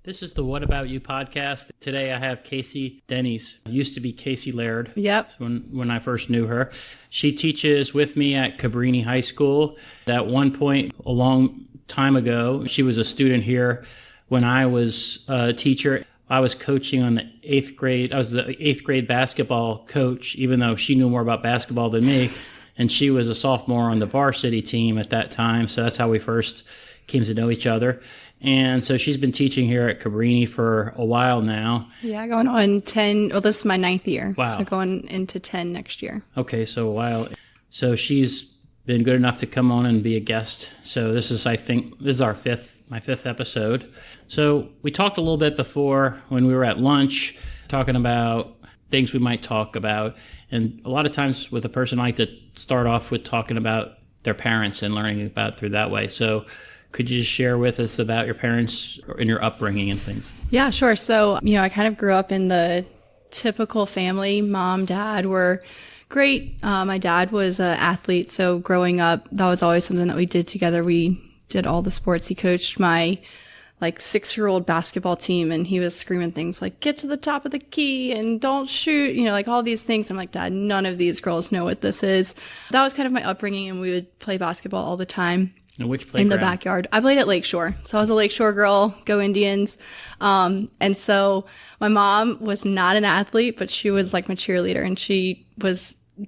This is the What About You podcast. Today I have Kasey Dennies. Used to be Kasey Laird. Yep. When I first knew her. She teaches with me at Cabrini High School. At one point, a long time ago, she was a student here when I was a teacher. I was coaching on the 8th grade. I was the 8th grade basketball coach, even though she knew more about basketball than me. And she was a sophomore on the varsity team at that time. So that's how we first came to know each other. And so she's been teaching here at Cabrini for a while now. Yeah, going on 10. Well, this is my 9th year. Wow. So going into 10 next year. Okay, so a while. So she's been good enough to come on and be a guest. So this is, I think, this is my fifth episode. So we talked a little bit before when we were at lunch, talking about things we might talk about. And a lot of times with a person, I like to start off with talking about their parents and learning about through that way. So could you just share with us about your parents and your upbringing and things? Yeah, sure. So, I kind of grew up in the typical family. Mom, dad were great. My dad was an athlete. So growing up, that was always something that we did together. We did all the sports. He coached my 6-year-old basketball team, and he was screaming things like, get to the top of the key and don't shoot, all these things. I'm like, Dad, none of these girls know what this is. That was kind of my upbringing, and we would play basketball all the time. And which playground? In the backyard. I played at Lakeshore. So I was a Lakeshore girl, go Indians. And so my mom was not an athlete, but she was like my cheerleader, and she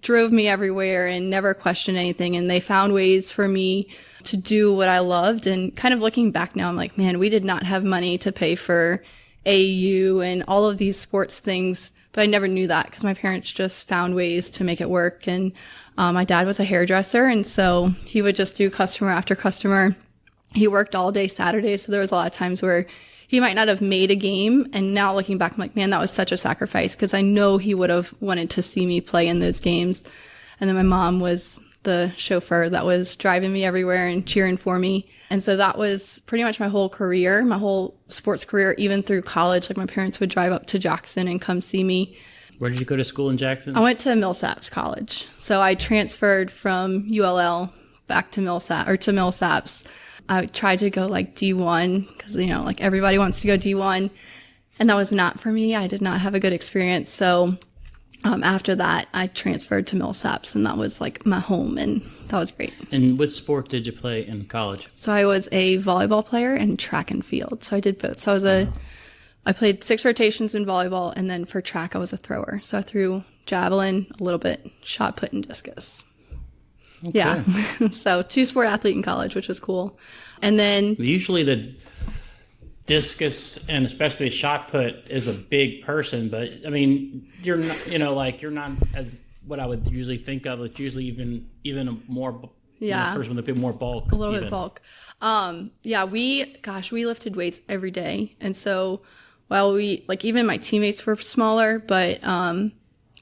drove me everywhere and never questioned anything. And they found ways for me to do what I loved. And kind of looking back now, I'm like, man, we did not have money to pay for AAU and all of these sports things, but I never knew that because my parents just found ways to make it work. And my dad was a hairdresser, and so he would just do customer after customer. He worked all day Saturday, so there was a lot of times where he might not have made a game. And now looking back, I'm like, man, that was such a sacrifice because I know he would have wanted to see me play in those games. And then my mom was the chauffeur that was driving me everywhere and cheering for me. And so that was pretty much my whole career, my whole sports career, even through college. Like my parents would drive up to Jackson and come see me. Where did you go to school in Jackson? I went to Millsaps College. So I transferred from ULL back to Millsaps. I tried to go D1 because, everybody wants to go D1. And that was not for me. I did not have a good experience. So after that, I transferred to Millsaps, and that was my home, and that was great. And what sport did you play in college? So I was a volleyball player and track and field. So I did both. So I played 6 rotations in volleyball, and then for track, I was a thrower. So I threw javelin, a little bit, shot put, and discus. Okay. Yeah. So 2-sport athlete in college, which was cool. And then usually the discus and especially the shot put is a big person, but I mean, you're not, you're not as what I would usually think of. It's usually even a more person with a bit more bulk. A little bit bulk. We lifted weights every day, and so while we even my teammates were smaller, but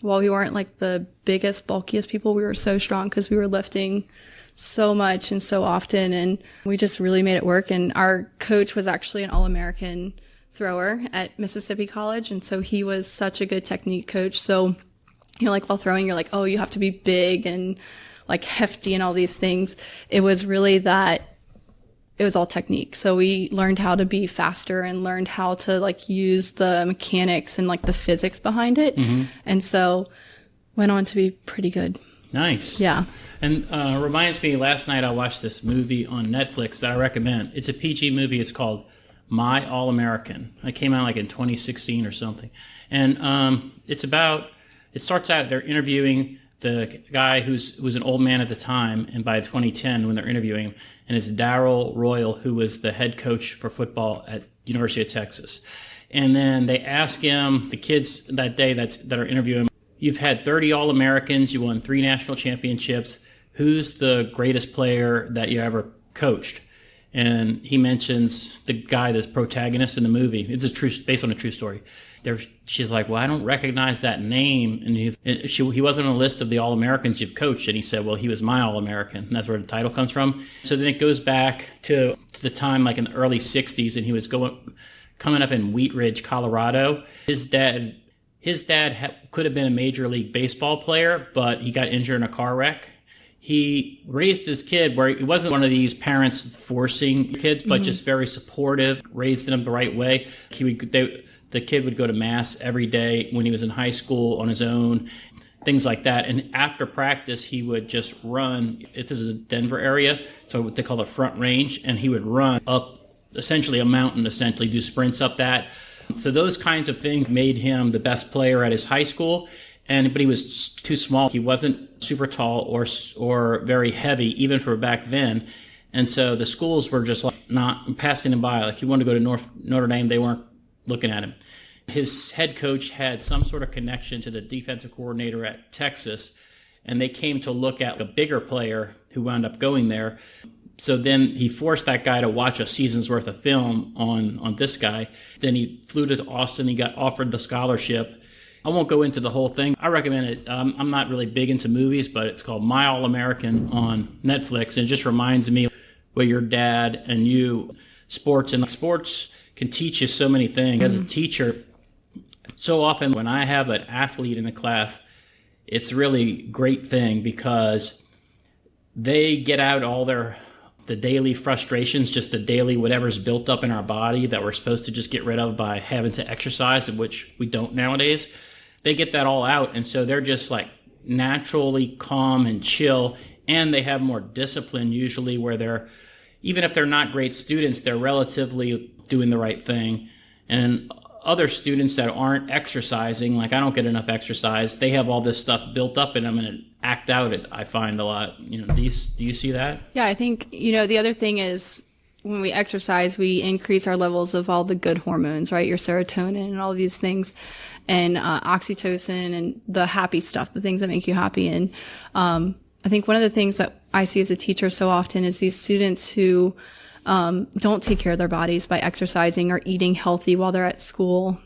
while we weren't the biggest, bulkiest people, we were so strong because we were lifting so much and so often, and we just really made it work. And our coach was actually an All-American thrower at Mississippi College, and so he was such a good technique coach. So, while throwing, you're like, oh, you have to be big and hefty and all these things. It was really that it was all technique. So we learned how to be faster and learned how to use the mechanics and the physics behind it. Mm-hmm. And so went on to be pretty good. Nice. Yeah. And reminds me, last night I watched this movie on Netflix that I recommend. It's a PG movie. It's called My All-American. It came out in 2016 or something. And it starts out, they're interviewing the guy who's an old man at the time, and by 2010 when they're interviewing him, and it's Darryl Royal, who was the head coach for football at University of Texas. And then they ask him, the kids that day that are interviewing him, you've had 30 All-Americans, you won 3 national championships. Who's the greatest player that you ever coached? And he mentions the guy that's protagonist in the movie. It's based on a true story. She's like, well, I don't recognize that name. And he wasn't on a list of the All-Americans you've coached. And he said, well, he was my All-American. And that's where the title comes from. So then it goes back to the time in the early 60s, and he was coming up in Wheat Ridge, Colorado. His dad could have been a Major League Baseball player, but he got injured in a car wreck. he raised his kid where he wasn't one of these parents forcing kids, but just very supportive, raised them the right way. The kid would go to mass every day when he was in high school on his own, things like that. And after practice, he would just run. This is a Denver area, so what they call the Front Range, and he would run up essentially a mountain, do sprints up that. So those kinds of things made him the best player at his high school. But he was too small. He wasn't super tall or very heavy, even for back then. And so the schools were just like not passing him by. Like he wanted to go to Notre Dame, they weren't looking at him. His head coach had some sort of connection to the defensive coordinator at Texas, and they came to look at a bigger player who wound up going there. So then he forced that guy to watch a season's worth of film on this guy. Then he flew to Austin. He got offered the scholarship. I won't go into the whole thing. I recommend it. I'm not really big into movies, but it's called My All-American on Netflix. And it just reminds me where your dad and you, sports can teach you so many things. As a teacher, so often when I have an athlete in a class, it's really a great thing because they get out all the daily frustrations, just the daily whatever's built up in our body that we're supposed to just get rid of by having to exercise, which we don't nowadays. They get that all out, and so they're just like naturally calm and chill, and they have more discipline usually where even if they're not great students, they're relatively doing the right thing. And other students that aren't exercising, like I don't get enough exercise, they have all this stuff built up in them and act out, I find a lot. Do you see that? Yeah, I think, the other thing is when we exercise, we increase our levels of all the good hormones, right? Your serotonin and all these things, and oxytocin and the happy stuff, the things that make you happy. And I think one of the things that I see as a teacher so often is these students who don't take care of their bodies by exercising or eating healthy while they're at school.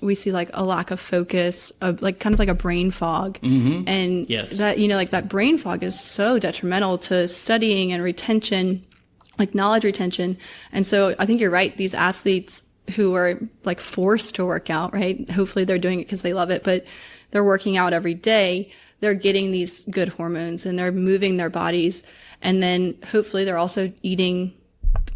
We see like a lack of focus, like kind of like a brain fog. Mm-hmm. And yes. That, like that brain fog is so detrimental to studying and retention, like knowledge retention. And so I think you're right. These athletes who are like forced to work out, right? Hopefully they're doing it because they love it, but they're working out every day. They're getting these good hormones and they're moving their bodies. And then hopefully they're also eating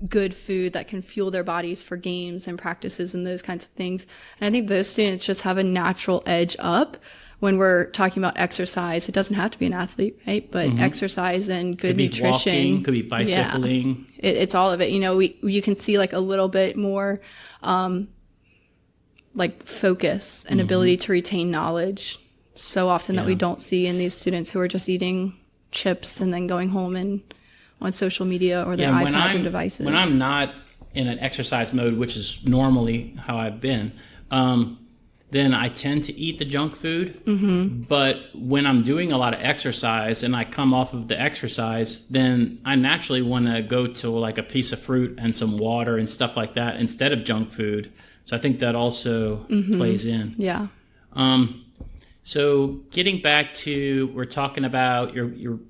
good food that can fuel their bodies for games and practices and those kinds of things. And I think those students just have a natural edge up when we're talking about exercise. It doesn't have to be an athlete, right? But exercise and good nutrition. Walking, could be bicycling. Yeah, it's all of it. You can see like a little bit more like focus and ability to retain knowledge so often that we don't see in these students who are just eating chips and then going home and on social media or their iPads or devices. When I'm not in an exercise mode, which is normally how I've been, then I tend to eat the junk food. Mm-hmm. But when I'm doing a lot of exercise and I come off of the exercise, then I naturally want to go to like a piece of fruit and some water and stuff like that instead of junk food. So I think that also plays in. Yeah. So getting back to, we're talking about you're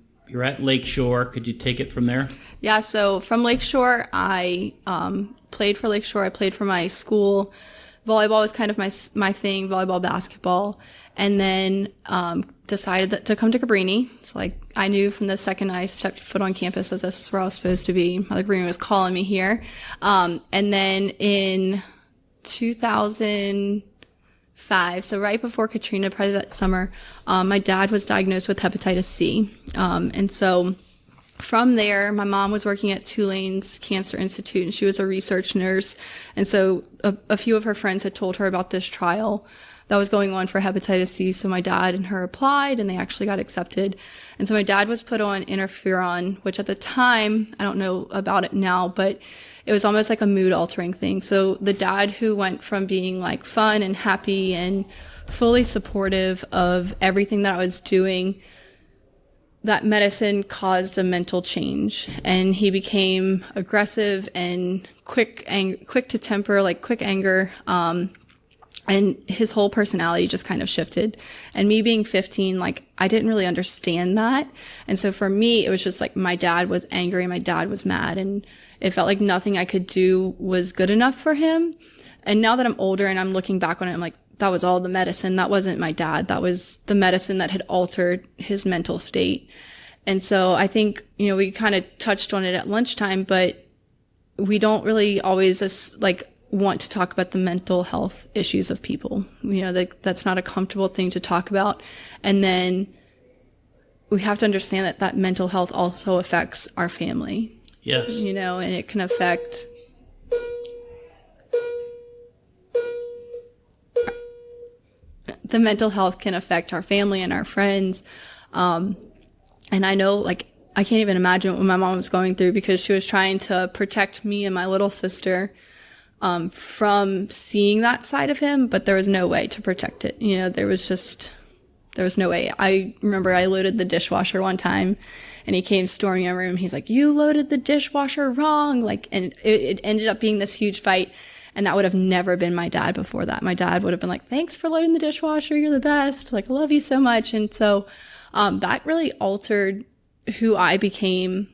at Lakeshore. Could you take it from there? Yeah. So from Lakeshore, I played for Lakeshore. I played for my school. Volleyball was kind of my thing, volleyball, basketball. And then decided to come to Cabrini. So like I knew from the second I stepped foot on campus that this is where I was supposed to be. Mother Cabrini was calling me here. And then in 2005, so right before Katrina, probably that summer, my dad was diagnosed with hepatitis C. And so from there, my mom was working at Tulane's Cancer Institute, and she was a research nurse. And so a few of her friends had told her about this trial that was going on for hepatitis C. So my dad and her applied, and they actually got accepted. And so my dad was put on interferon, which at the time, I don't know about it now, but it was almost like a mood altering thing. So the dad who went from being like fun and happy and fully supportive of everything that I was doing, that medicine caused a mental change, and he became aggressive and quick to temper, like quick anger. And his whole personality just kind of shifted. And me being 15, like I didn't really understand that. And so for me, it was just like my dad was angry, my dad was mad, and it felt like nothing I could do was good enough for him. And now that I'm older and I'm looking back on it, I'm like, that was all the medicine. That wasn't my dad. That was the medicine that had altered his mental state. And so I think, we kind of touched on it at lunchtime, but we don't really always want to talk about the mental health issues of people. That's not a comfortable thing to talk about. And then we have to understand that mental health also affects our family. Yes. And it can affect the mental health can affect our family and our friends. And I know, I can't even imagine what my mom was going through, because she was trying to protect me and my little sister from seeing that side of him, but there was no way to protect it. There was no way. I remember I loaded the dishwasher one time, and he came storming in my room. He's like, "You loaded the dishwasher wrong." And it ended up being this huge fight. And that would have never been my dad before that. My dad would have been like, "Thanks for loading the dishwasher. You're the best. I love you so much." And so that really altered who I became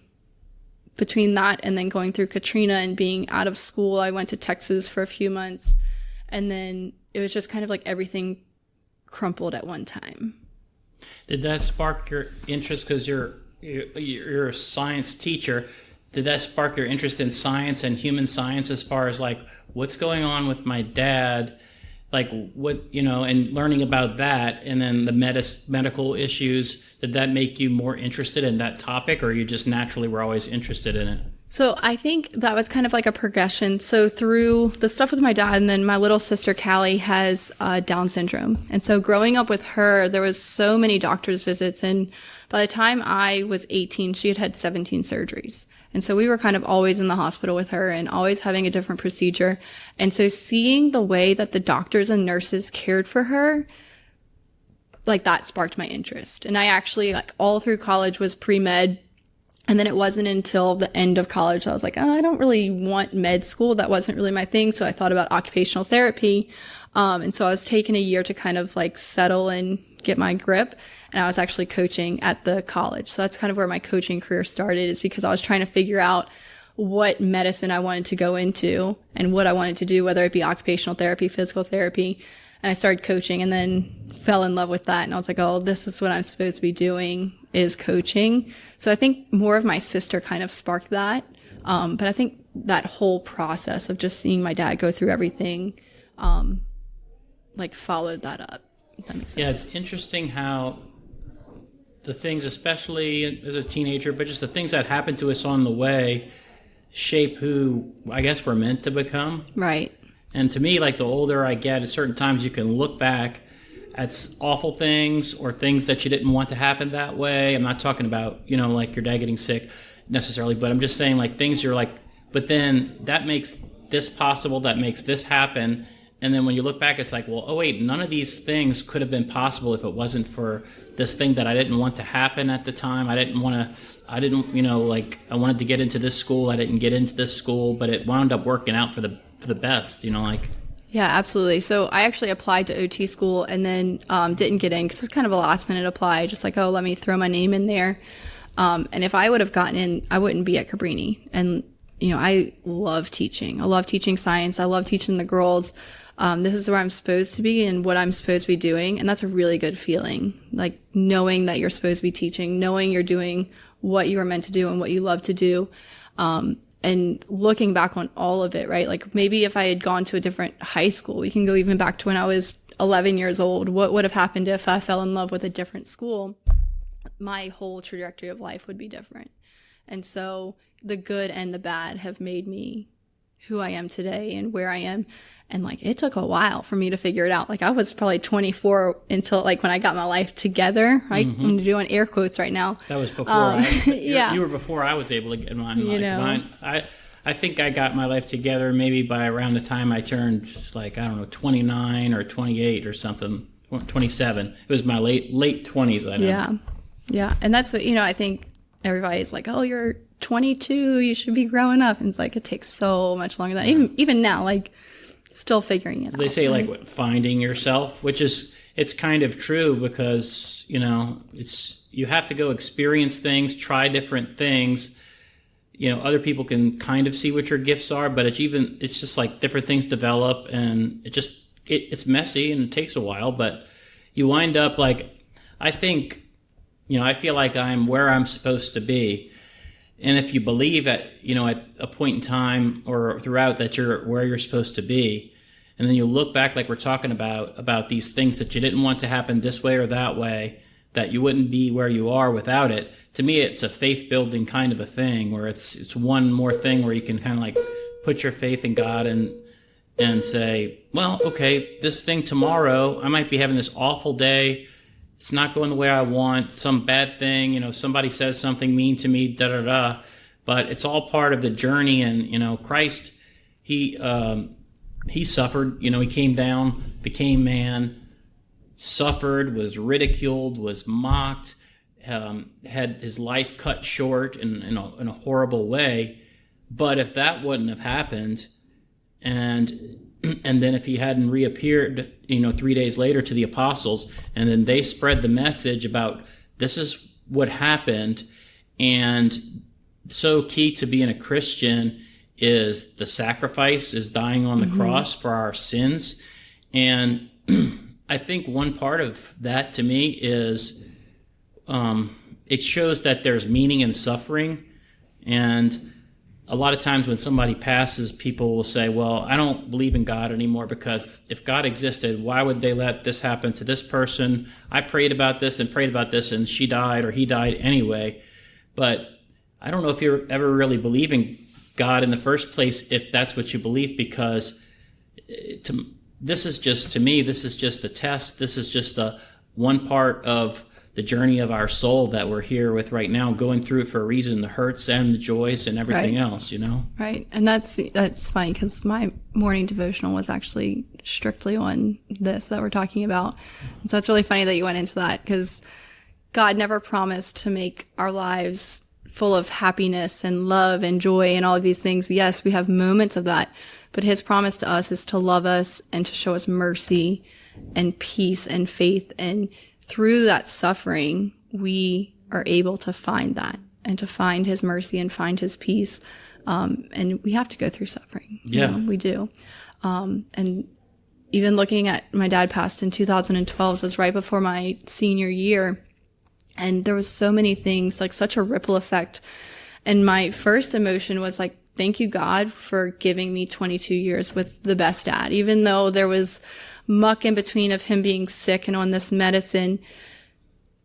between that and then going through Katrina and being out of school. I went to Texas for a few months, and then it was just kind of everything crumpled at one time. Did that spark your interest, because you're a science teacher? Did that spark your interest in science and human science, as far as what's going on with my dad, and learning about that, and then the medical issues? Did that make you more interested in that topic, or you just naturally were always interested in it? So I think that was kind of a progression. So through the stuff with my dad, and then my little sister Callie has Down syndrome. And so growing up with her, there was so many doctor's visits. And by the time I was 18, she had had 17 surgeries. And so we were kind of always in the hospital with her and always having a different procedure. And so seeing the way that the doctors and nurses cared for her, that sparked my interest. And I actually, all through college was pre-med. And then it wasn't until the end of college I was like, I don't really want med school. That wasn't really my thing. So I thought about occupational therapy. And so I was taking a year to kind of settle and get my grip. And I was actually coaching at the college. So that's kind of where my coaching career started, is because I was trying to figure out what medicine I wanted to go into and what I wanted to do, whether it be occupational therapy, physical therapy. And I started coaching and then fell in love with that. And I was like, oh, this is what I'm supposed to be doing, is coaching. So I think more of my sister kind of sparked that. But I think that whole process of just seeing my dad go through everything, followed that up, if that makes sense. Yeah, it's interesting how the things, especially as a teenager, but just the things that happen to us on the way, shape who I guess we're meant to become. Right. And to me, the older I get, at certain times you can look back at awful things or things that you didn't want to happen that way. I'm not talking about, your dad getting sick necessarily, but I'm just saying things you're but then that makes this possible, that makes this happen. And then when you look back, it's well, oh wait, none of these things could have been possible if it wasn't for this thing that I didn't want to happen at the time. I wanted to get into this school. I didn't get into this school, but it wound up working out for the best, Yeah, absolutely. So I actually applied to OT school and then didn't get in because it was kind of a last minute apply, just let me throw my name in there. And if I would have gotten in, I wouldn't be at Cabrini. And, I love teaching. I love teaching science. I love teaching the girls. This is where I'm supposed to be and what I'm supposed to be doing. And that's a really good feeling, knowing that you're supposed to be teaching, knowing you're doing what you were meant to do and what you love to do. And looking back on all of it, right? Maybe if I had gone to a different high school, we can go even back to when I was 11 years old. What would have happened if I fell in love with a different school? My whole trajectory of life would be different. And so the good and the bad have made me who I am today and where I am. And it took a while for me to figure it out. I was probably 24 until when I got my life together, right? Mm-hmm. I'm doing air quotes right now. That was before you were before I was able to get mine. Mine. I think I got my life together maybe by around the time I turned 29 or 28 or something, 27. It was my late 20s, I know. Yeah. And that's what, I think everybody's oh, you're 22, you should be growing up. And it's it takes so much longer than even now, still figuring it out. They say finding yourself, which is, it's kind of true because, you have to go experience things, try different things. Other people can kind of see what your gifts are, but it's just different things develop and it just it's messy and it takes a while, but you wind up like, I think, I feel like I'm where I'm supposed to be. And if you believe at a point in time or throughout that you're where you're supposed to be, and then you look back like we're talking about these things that you didn't want to happen this way or that way, that you wouldn't be where you are without it. To me, it's a faith-building kind of a thing where it's one more thing where you can kind of like put your faith in God and say, well, okay, this thing tomorrow, I might be having this awful day. It's not going the way I want, some bad thing, somebody says something mean to me, da-da-da. But it's all part of the journey. And, Christ, he suffered, he came down, became man, suffered, was ridiculed, was mocked, had his life cut short in a horrible way. But if that wouldn't have happened, and then if he hadn't reappeared, 3 days later to the apostles, and then they spread the message about this is what happened, and so key to being a Christian is the sacrifice, is dying on the cross for our sins. And I think one part of that to me is it shows that there's meaning in suffering. And a lot of times when somebody passes, people will say, well, I don't believe in God anymore because if God existed, why would they let this happen to this person? I prayed about this and she died or he died anyway. But I don't know if you're ever really believing God in the first place if that's what you believe, because this is just a test. This is just one part of the journey of our soul that we're here with right now, going through it for a reason, the hurts and the joys and everything else, Right. And that's funny because my morning devotional was actually strictly on this that we're talking about. And so it's really funny that you went into that, because God never promised to make our lives full of happiness and love and joy and all of these things. Yes, we have moments of that, but his promise to us is to love us and to show us mercy and peace and faith. And through that suffering, we are able to find that and to find his mercy and find his peace. And we have to go through suffering. Yeah, we do. And even looking at my dad passed in 2012, so it was right before my senior year. And there was so many things, like such a ripple effect. And my first emotion was like, thank you, God, for giving me 22 years with the best dad, even though there was muck in between of him being sick and on this medicine.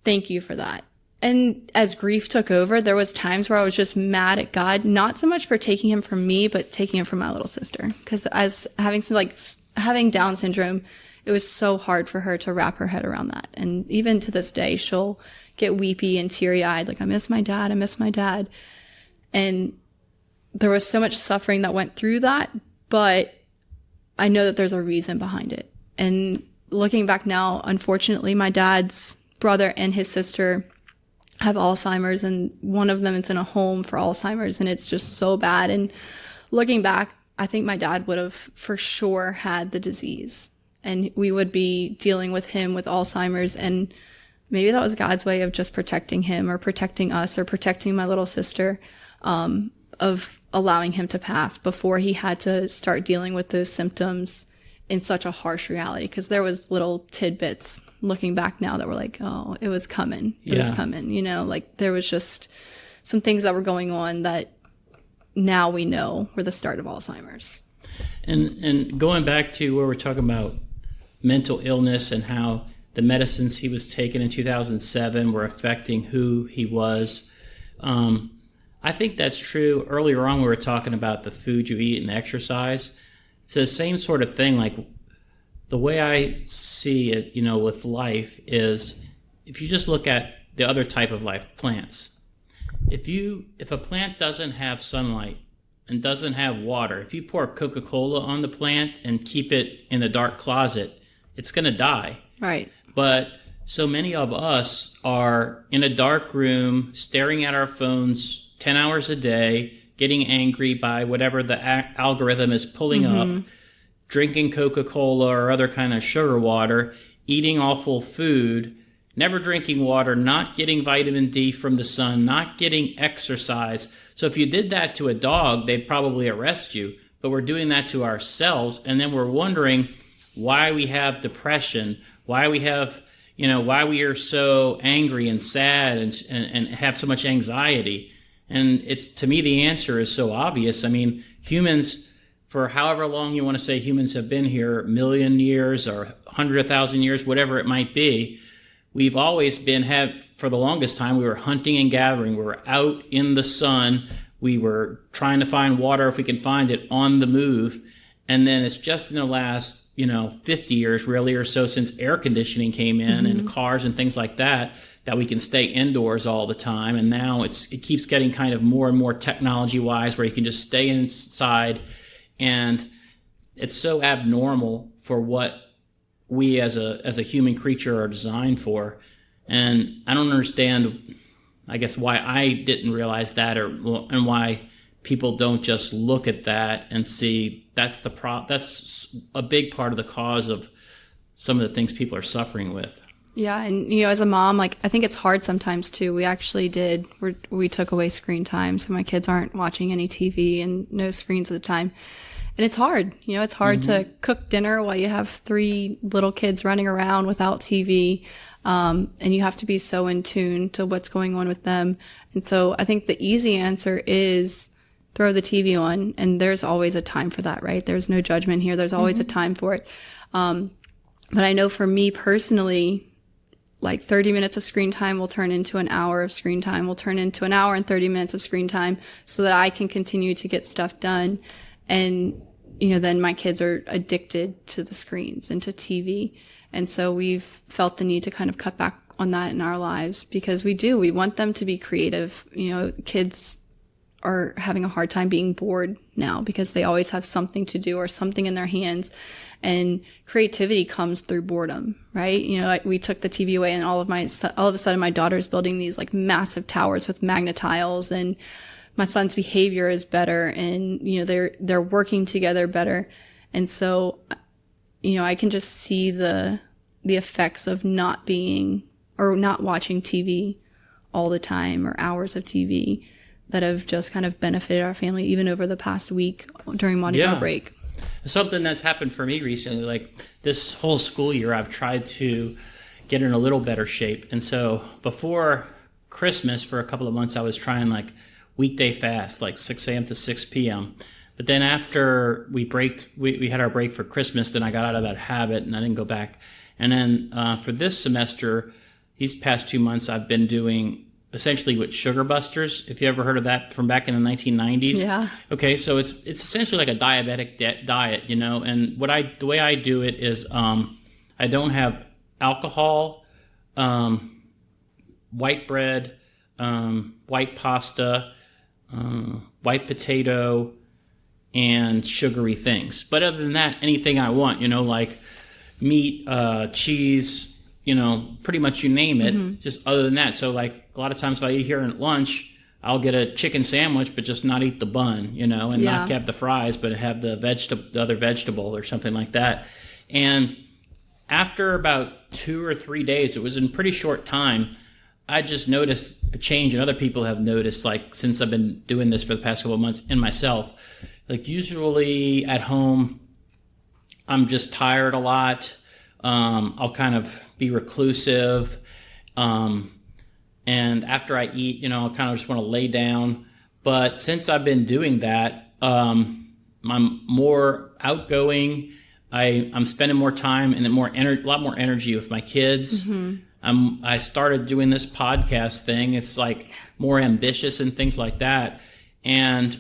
Thank you for that. And as grief took over, there was times where I was just mad at God, not so much for taking him from me, but taking him from my little sister. Because as having Down syndrome, it was so hard for her to wrap her head around that. And even to this day, she'll get weepy and teary-eyed, like, I miss my dad. And there was so much suffering that went through that, but I know that there's a reason behind it. And looking back now, unfortunately, my dad's brother and his sister have Alzheimer's, and one of them is in a home for Alzheimer's, and it's just so bad. And looking back, I think my dad would have for sure had the disease, and we would be dealing with him with Alzheimer's. And maybe that was God's way of just protecting him or protecting us or protecting my little sister, of allowing him to pass before he had to start dealing with those symptoms in such a harsh reality. Because there was little tidbits looking back now that were like, oh, it was coming. It was coming, like there was just some things that were going on that now we know were the start of Alzheimer's. And going back to where we're talking about mental illness and how the medicines he was taking in 2007 were affecting who he was. I think that's true. Earlier on, we were talking about the food you eat and the exercise. It's the same sort of thing. Like the way I see it, with life is if you just look at the other type of life, plants. If a plant doesn't have sunlight and doesn't have water, if you pour Coca-Cola on the plant and keep it in a dark closet, it's going to die. Right. But so many of us are in a dark room, staring at our phones 10 hours a day, getting angry by whatever the algorithm is pulling up, drinking Coca-Cola or other kind of sugar water, eating awful food, never drinking water, not getting vitamin D from the sun, not getting exercise. So if you did that to a dog, they'd probably arrest you. But we're doing that to ourselves, and then we're wondering why we have depression, why we have, why we are so angry and sad and have so much anxiety. And it's, to me, the answer is so obvious. I mean, humans, for however long you want to say humans have been here, 1,000,000 years or 100,000 years, whatever it might be, we've always for the longest time, we were hunting and gathering. We were out in the sun. We were trying to find water if we can find it, on the move. And then it's just in the last, 50 years really or so, since air conditioning came in and cars and things like that we can stay indoors all the time. And now it keeps getting kind of more and more technology wise, where you can just stay inside. And it's so abnormal for what we as a human creature are designed for. And I don't understand, I guess, why I didn't realize that, and why people don't just look at that and see that's a big part of the cause of some of the things people are suffering with. Yeah, and as a mom, I think it's hard sometimes too. We actually we took away screen time, so my kids aren't watching any TV and no screens at the time. And it's hard. It's hard to cook dinner while you have 3 little kids running around without TV. And you have to be so in tune to what's going on with them. And so I think the easy answer is throw the TV on, and there's always a time for that, right? There's no judgment here. There's always a time for it. But I know for me personally, 30 minutes of screen time will turn into an hour of screen time, will turn into an hour and 30 minutes of screen time, so that I can continue to get stuff done. And, then my kids are addicted to the screens and to TV. And so we've felt the need to kind of cut back on that in our lives, because we want them to be creative. Kids are having a hard time being bored now because they always have something to do or something in their hands. And creativity comes through boredom, right? We took the TV away, and all of a sudden my daughter's building these massive towers with magnet tiles, and my son's behavior is better, and they're working together better. And so I can just see the effects of not watching TV all the time, or hours of TV, that have just kind of benefited our family even over the past week during Mardi Gras break. Something that's happened for me recently, this whole school year, I've tried to get in a little better shape. And so before Christmas, for a couple of months, I was trying weekday fast, 6 a.m. to 6 p.m. But then after we had our break for Christmas, then I got out of that habit and I didn't go back. And then for this semester, these past 2 months, I've been doing essentially with sugar busters, if you ever heard of that, from back in the 1990s. Yeah. Okay, so it's essentially like a diabetic diet, and the way I do it is I don't have alcohol, white bread, white pasta, white potato, and sugary things. But other than that, anything I want, like meat, cheese, pretty much you name it, just other than that. So a lot of times if I eat here at lunch, I'll get a chicken sandwich, but just not eat the bun, and not have the fries, but have the other vegetable or something like that. And after about 2 or 3 days, it was in pretty short time, I just noticed a change, and other people have noticed, since I've been doing this for the past couple of months, in myself. Usually at home, I'm just tired a lot. I'll kind of be reclusive. And after I eat, I'll kind of just want to lay down. But since I've been doing that, I'm more outgoing. I'm spending more time and a lot more energy with my kids. I started doing this podcast thing. It's more ambitious and things like that. And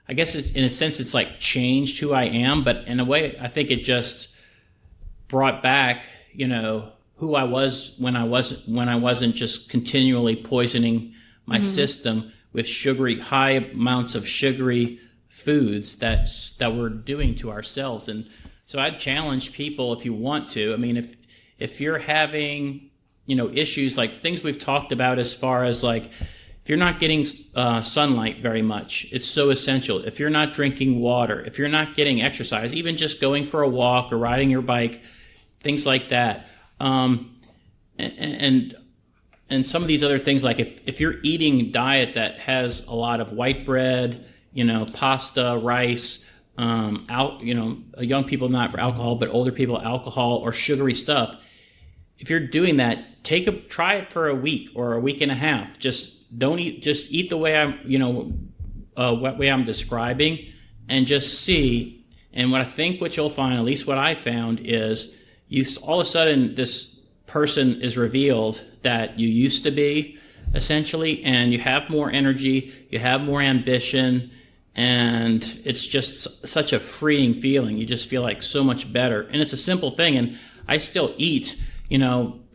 I guess in a sense, it's changed who I am. But in a way, I think it just brought back, who I was when I wasn't just continually poisoning my system with high amounts of sugary foods that we're doing to ourselves. And so I'd challenge people, if you want to. I mean, if you're having, issues things we've talked about, as far as if you're not getting sunlight very much, it's so essential. If you're not drinking water, if you're not getting exercise, even just going for a walk or riding your bike, things like that. And some of these other things, if you're eating a diet that has a lot of white bread, pasta, rice, young people not for alcohol, but older people alcohol or sugary stuff. If you're doing that, try it for a week or a week and a half. Just don't eat. Just eat the way what way I'm describing, and just see. And what you'll find, at least what I found, is all of a sudden this person is revealed that you used to be, essentially, and you have more energy, you have more ambition, and it's just such a freeing feeling. You just feel like so much better. And it's a simple thing, and I still eat,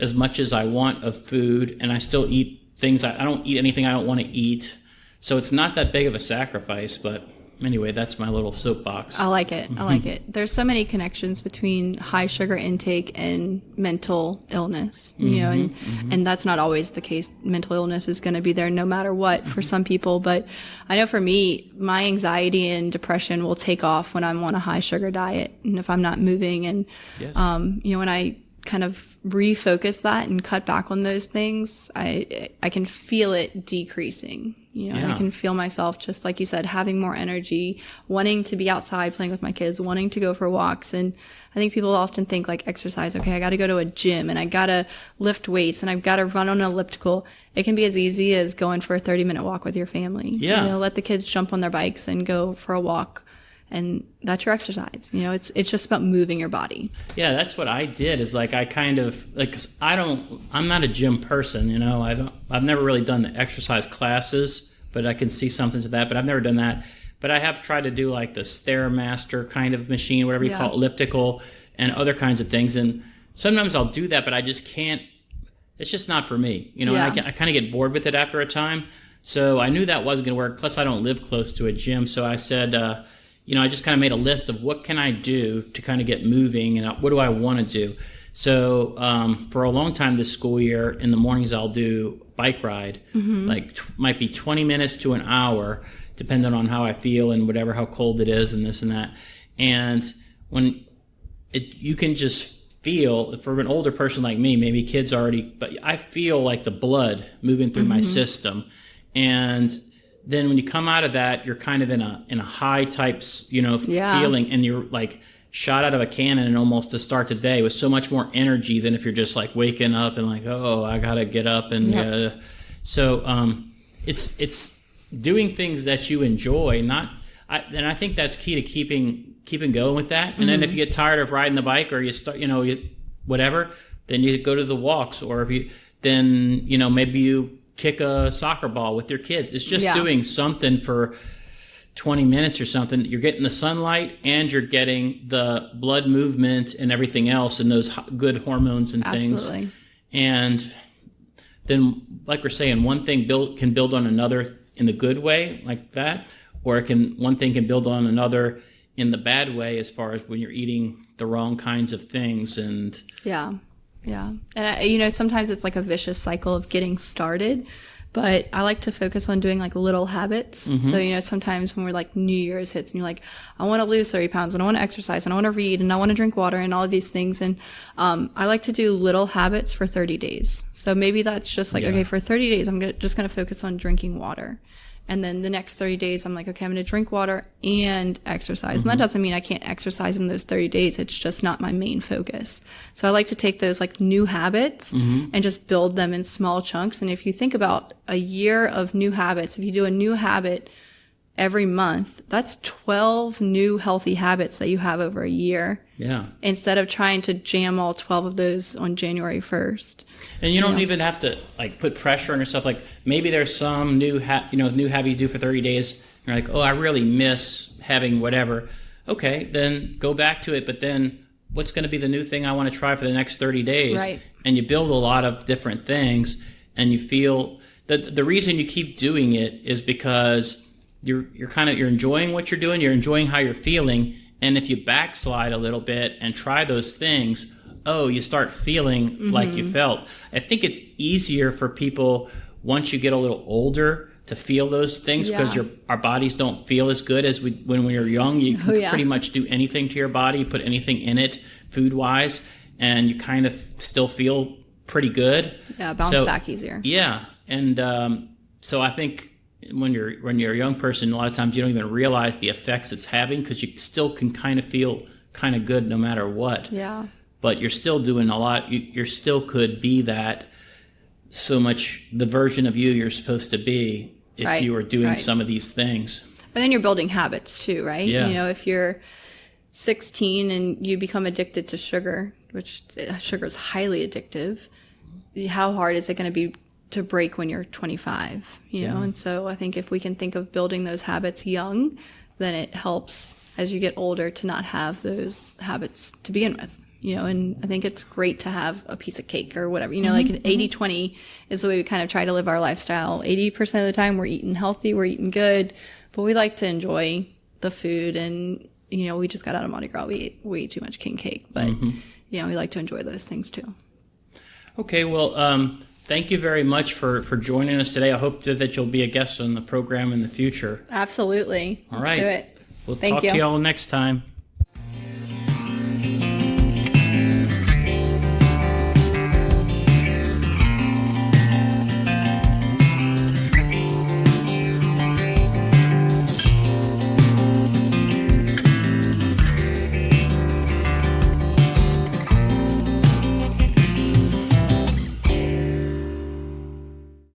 as much as I want of food, and I still eat things. I don't eat anything I don't want to eat. So it's not that big of a sacrifice, but anyway, that's my little soapbox. I like it. I like it. There's so many connections between high sugar intake and mental illness, and that's not always the case. Mental illness is going to be there no matter what for some people. But I know for me, my anxiety and depression will take off when I'm on a high sugar diet and if I'm not moving. And, yes. When I kind of refocus that and cut back on those things, I can feel it decreasing. I can feel myself, just like you said, having more energy, wanting to be outside playing with my kids, wanting to go for walks. And I think people often think like exercise, okay, I got to go to a gym and I got to lift weights and I've got to run on an elliptical. It can be as easy as going for a 30-minute walk with your family. Yeah. Let the kids jump on their bikes and go for a walk. And that's your exercise. It's just about moving your body. Yeah, that's what I did. Is like I kind of like, 'cause I'm not a gym person. I've never really done the exercise classes, but I can see something to that. But I've never done that. But I have tried to do like the Stairmaster kind of machine, whatever you call it, elliptical, and other kinds of things. And sometimes I'll do that, but I just can't. It's just not for me. And I kind of get bored with it after a time. So I knew that wasn't going to work. Plus, I don't live close to a gym, so I said. I just kind of made a list of what can I do to kind of get moving and what do I want to do. So for a long time this school year, in the mornings I'll do bike ride, might be 20 minutes to an hour, depending on how I feel and how cold it is and this and that. And when you can just feel, for an older person like me, maybe kids already, but I feel like the blood moving through my system. And then when you come out of that, you're kind of in a high type, feeling, and you're like shot out of a cannon almost to start the day with so much more energy than if you're just like waking up and like, oh, I gotta get up and it's doing things that you enjoy. And I think that's key to keeping going with that. And then if you get tired of riding the bike or you start, whatever, then you go to the walks, or maybe you kick a soccer ball with your kids. It's just doing something for 20 minutes or something. You're getting the sunlight and you're getting the blood movement and everything else and those good hormones and things. Absolutely. And then, like we're saying, one thing can build on another in the good way, like that, or one thing can build on another in the bad way, as far as when you're eating the wrong kinds of things. And yeah. And, sometimes it's like a vicious cycle of getting started, but I like to focus on doing like little habits. So, sometimes when we're like New Year's hits and you're like, I want to lose 30 pounds and I want to exercise and I want to read and I want to drink water and all of these things. And I like to do little habits for 30 days. So maybe that's just like, okay, for 30 days, I'm just going to focus on drinking water. And then the next 30 days, I'm like, okay, I'm going to drink water and exercise. And that doesn't mean I can't exercise in those 30 days. It's just not my main focus. So I like to take those like new habits and just build them in small chunks. And if you think about a year of new habits, if you do a new habit every month, that's 12 new healthy habits that you have over a year. Yeah. Instead of trying to jam all 12 of those on January 1st. And you don't even have to like put pressure on yourself. Like maybe there's some new habit you do for 30 days. You're like, oh, I really miss having whatever. Okay, then go back to it. But then what's going to be the new thing I want to try for the next 30 days? Right. And you build a lot of different things, and you feel that the reason you keep doing it is because you're enjoying what you're doing. You're enjoying how you're feeling. And if you backslide a little bit and try those things, you start feeling like you felt. I think it's easier for people once you get a little older to feel those things, because our bodies don't feel as good as when we were young. You can pretty much do anything to your body, put anything in it food-wise, and you kind of still feel pretty good. Yeah, bounce back easier. Yeah, and so I think when you're a young person, a lot of times you don't even realize the effects it's having because you still can kind of feel kind of good no matter what. Yeah. But you're still doing a lot. You still could be that so much the version of you're supposed to be if you were doing some of these things. And then you're building habits too, right? Yeah. You know, if you're 16 and you become addicted to sugar, which sugar is highly addictive, how hard is it going to be to break when you're 25? You know, and so I think if we can think of building those habits young, then it helps as you get older to not have those habits to begin with. You know, and I think it's great to have a piece of cake or whatever. You know, like an 80-20 is the way we kind of try to live our lifestyle. 80% of the time we're eating healthy, we're eating good, but we like to enjoy the food. And, you know, we just got out of Mardi Gras. We ate way too much king cake, but, you know, we like to enjoy those things too. Okay, well, thank you very much for joining us today. I hope that you'll be a guest on the program in the future. Absolutely. All right. Let's do it. We'll talk to you all next time.